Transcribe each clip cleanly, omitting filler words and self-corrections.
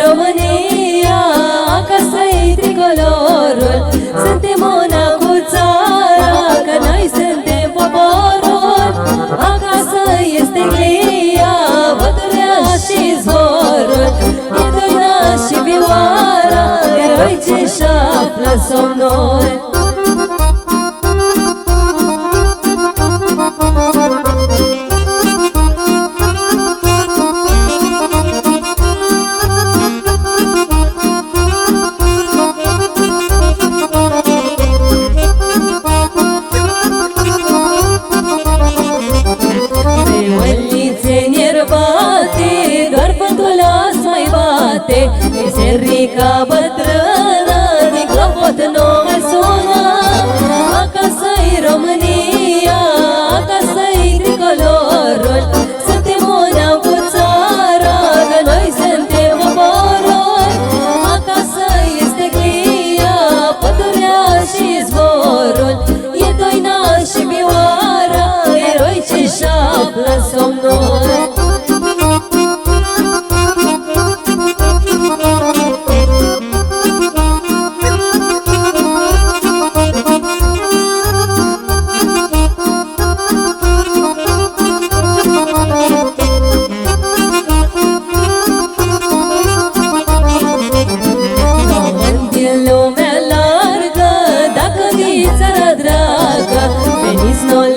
România, acasă-i tricolorul. Suntem una cu țara, că noi suntem poporul. Acasă este glia, pădurea și zborul. E doina și vioara, eroi ce-și află somnul. Biserica bătrână din clopot nu mai sună. Acasă-i România, acasă-i tricolorul. Suntem una cu țara, că noi suntem poporul. Acasă este glia, pădurea și zborul. E doina și vioara, eroi ce-și află somnul.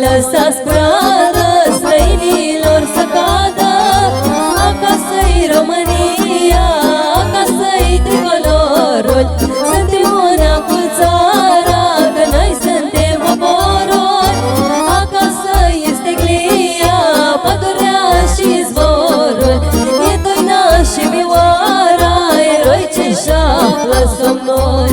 Lăsați pradă străinilor să cadă. Acasă-i România, acasă-i tricolorul. Suntem una cu țara, că noi suntem poporul. Acasă este glia, pădurea și zborul. E doina și vioara, eroi ce-și află somnul.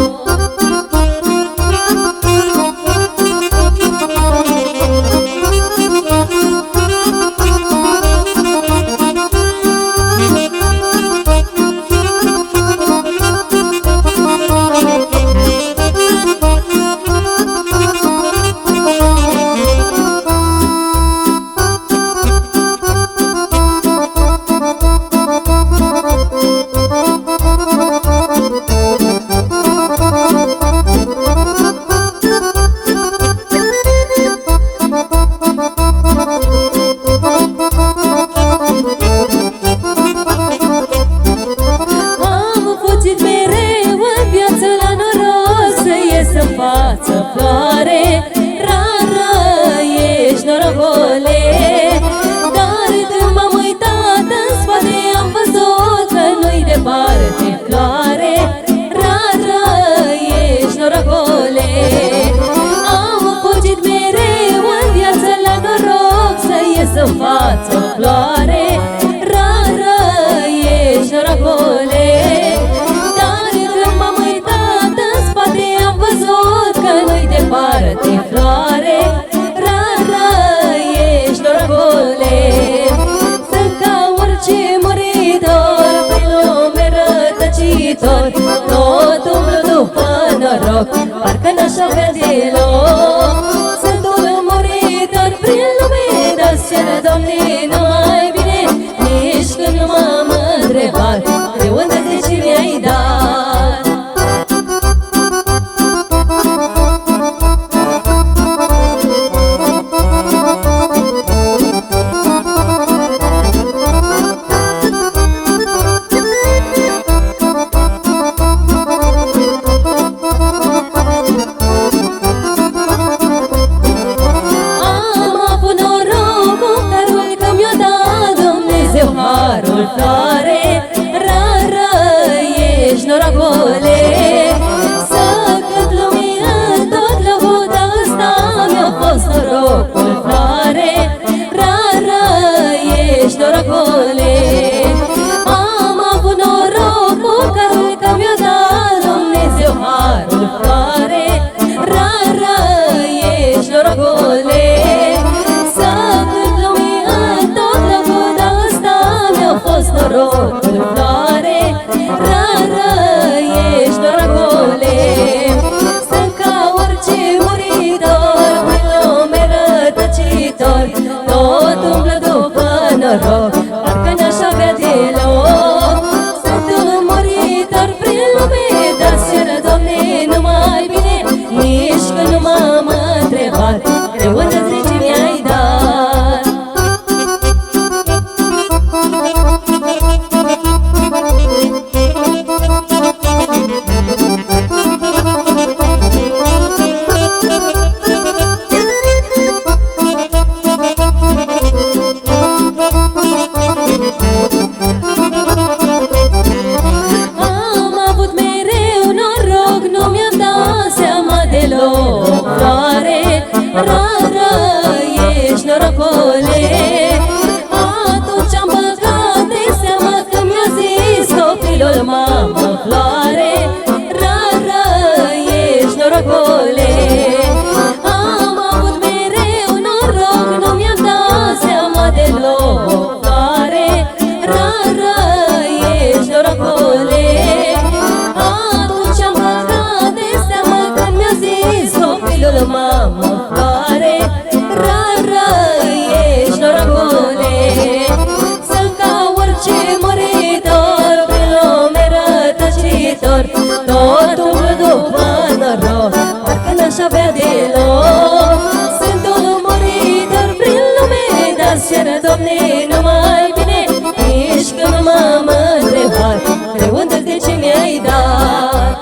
Floare, rară ești, norocole. Dar când m-am uitat în spate, am văzut că nu-i departe. Floare, rară ești, norocole. Am fugit mereu în viață la noroc să ies în față. Floare, rară ești, norocole. Dar când m-am uitat în spate, am văzut că nu-i departe. Floare, rară ești, norocole. Sunt ca orice muritor, prin lume rătăcitor. Tot umblu după noroc, parcă n-aș avea deloc. Sunt un muritor prin lume, dar-ți cer, Doamne, numai bine. Nici când nu m-am întrebat de unde de ce mi-ai dat. Floare, rară ești, norocole. Să cânt lumea tot lăuda, asta mi-a fost norocul. Floare, rară ești, norocole. Am avut norocul că mi-a dat Dumnezeu harul. Floare, rară ești, norocole. Să cânt lumea tot lăuda, asta mi-a fost norocul. copilul, mamă, floare, rară ești, norocole. Am avut mereu noroc, nu mi-am dat seama deloc, floare, rară ești, norocole. Atunci am băgat de seamă când mi-a zis copilul, mamă, floare, rară ești, norocole. Sunt ca orice muritor, prin lume rătăcitor, tot umblă după noroc, parcă n-aș avea deloc. Sunt un muritor prin lume, dar-ți cer, Doamne, numai bine, nici că nu m-am întrebat, creând de ce mi-ai dat.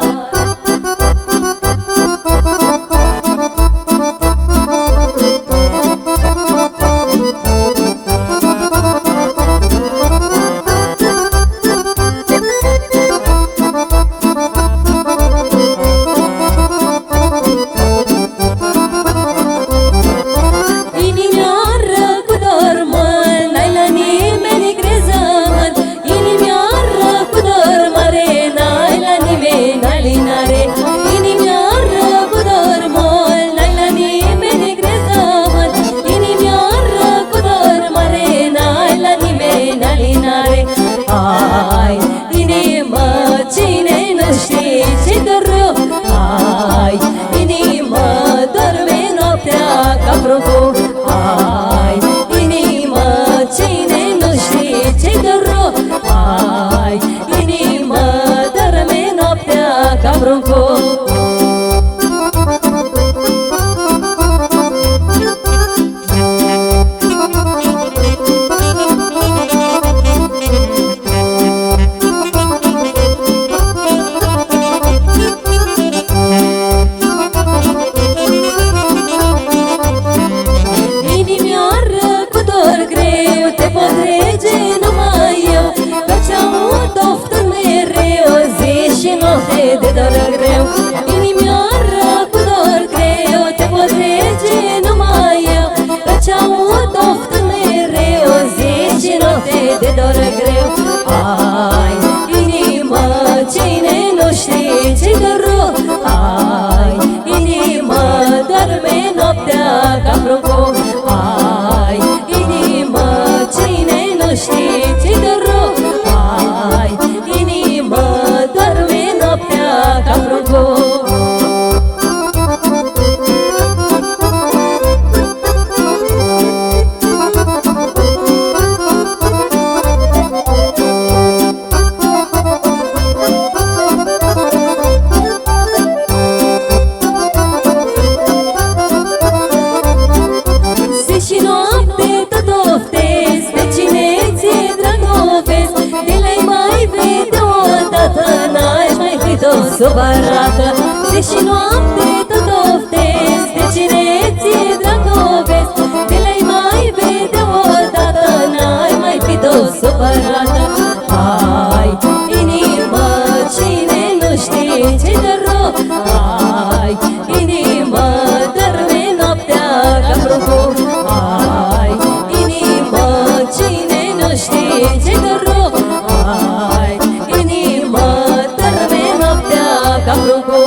Inimioară cu dor, mă, n-ai la nimeni crezământ. Inimioară cu dor mare, n-ai la nimeni alinare. Inimioară cu dor, mă, n-ai la nimeni crezământ. Inimioară cu dor mare, n-ai la nimeni alinare. Ai, inimă, cine nu știe ce-i dor rău? Ai, inimă, dorme noaptea ca pruncu. Ai, inimă, cine nu știe ce-i dor rău? Ai, inimă, dorme noaptea ca pruncu. Inimioară cu dor greu, te pot rege numai eu, căci aud oftul mereu, zi și noapte de dor greu. Inimioară cu dor greu, te pot rege numai eu, căci aud oftul mereu, zi și noapte de dor greu. Ai, inimă, cine nu știe ce-i dor rău? Ai, inimă, doarme noaptea ca pruncu. Ai, inimă, cine nu știe ce-i dor rău? Ai, inimă, doarme noaptea ca pruncu. Zi și noapte tot oftez, pe cine ți-e dragovesc, de le-ai mai vede odată, n-aș mai fi tot supărată. Zi și noapte tot oftez, pe cine ți-e dragovesc, de le-ai mai vede odată, n-ai mai fi tot supărată. Ai, inimă, cine nu știe ce-i dor rău? Ai, inimă, dorme noaptea ca pruncu. Ai, inimă, cine nu știe ce-i dor rău? Ai, inimă, dorme noaptea ca pruncu.